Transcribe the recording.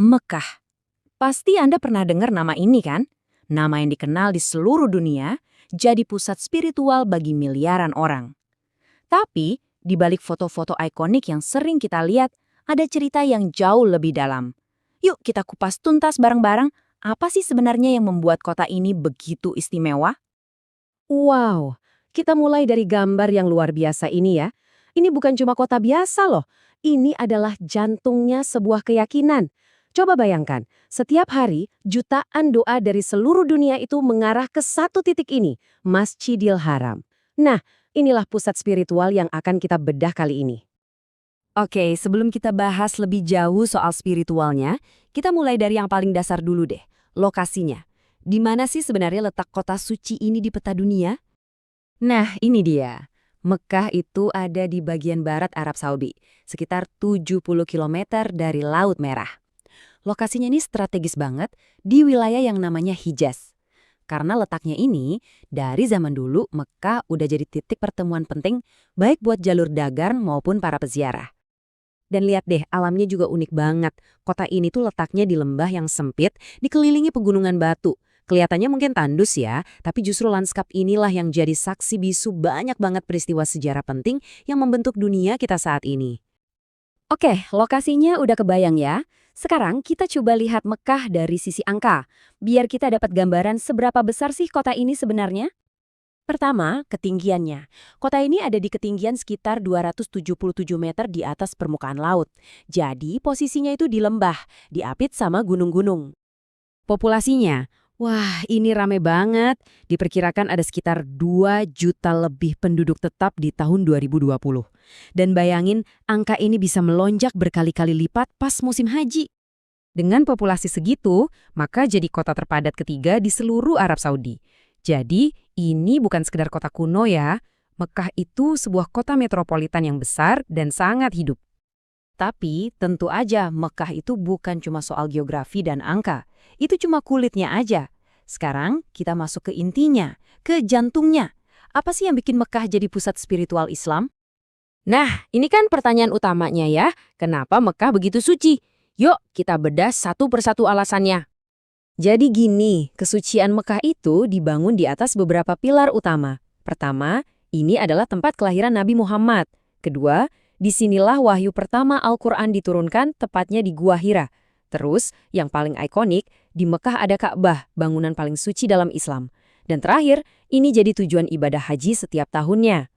Mekah. Pasti Anda pernah dengar nama ini kan? Nama yang dikenal di seluruh dunia, jadi pusat spiritual bagi miliaran orang. Tapi, di balik foto-foto ikonik yang sering kita lihat, ada cerita yang jauh lebih dalam. Yuk kita kupas tuntas bareng-bareng, apa sih sebenarnya yang membuat kota ini begitu istimewa? Wow, kita mulai dari gambar yang luar biasa ini ya. Ini bukan cuma kota biasa loh, ini adalah jantungnya sebuah keyakinan. Coba bayangkan, setiap hari jutaan doa dari seluruh dunia itu mengarah ke satu titik ini, Masjidil Haram. Nah, inilah pusat spiritual yang akan kita bedah kali ini. Oke, sebelum kita bahas lebih jauh soal spiritualnya, kita mulai dari yang paling dasar dulu deh, lokasinya. Di mana sih sebenarnya letak kota suci ini di peta dunia? Nah, ini dia. Mekah itu ada di bagian barat Arab Saudi, sekitar 70 km dari Laut Merah. Lokasinya ini strategis banget di wilayah yang namanya Hijaz. Karena letaknya ini, dari zaman dulu Mekah udah jadi titik pertemuan penting baik buat jalur dagang maupun para peziarah. Dan lihat deh, alamnya juga unik banget. Kota ini tuh letaknya di lembah yang sempit, dikelilingi pegunungan batu. Kelihatannya mungkin tandus ya, tapi justru lanskap inilah yang jadi saksi bisu banyak banget peristiwa sejarah penting yang membentuk dunia kita saat ini. Oke, lokasinya udah kebayang ya. Sekarang kita coba lihat Mekah dari sisi angka, biar kita dapat gambaran seberapa besar sih kota ini sebenarnya. Pertama, ketinggiannya. Kota ini ada di ketinggian sekitar 277 meter di atas permukaan laut. Jadi, posisinya itu di lembah, diapit sama gunung-gunung. Populasinya, wah ini rame banget. Diperkirakan ada sekitar 2 juta lebih penduduk tetap di tahun 2020. Dan bayangin, angka ini bisa melonjak berkali-kali lipat pas musim haji. Dengan populasi segitu, maka jadi kota terpadat ketiga di seluruh Arab Saudi. Jadi, ini bukan sekedar kota kuno ya. Mekah itu sebuah kota metropolitan yang besar dan sangat hidup. Tapi, tentu aja Mekah itu bukan cuma soal geografi dan angka. Itu cuma kulitnya aja. Sekarang, kita masuk ke intinya, ke jantungnya. Apa sih yang bikin Mekah jadi pusat spiritual Islam? Nah, ini kan pertanyaan utamanya ya. Kenapa Mekah begitu suci? Yuk, kita bedah satu persatu alasannya. Jadi gini, kesucian Mekah itu dibangun di atas beberapa pilar utama. Pertama, ini adalah tempat kelahiran Nabi Muhammad. Kedua, disinilah wahyu pertama Al-Quran diturunkan, tepatnya di Gua Hira. Terus, yang paling ikonik, di Mekah ada Ka'bah, bangunan paling suci dalam Islam. Dan terakhir, ini jadi tujuan ibadah haji setiap tahunnya.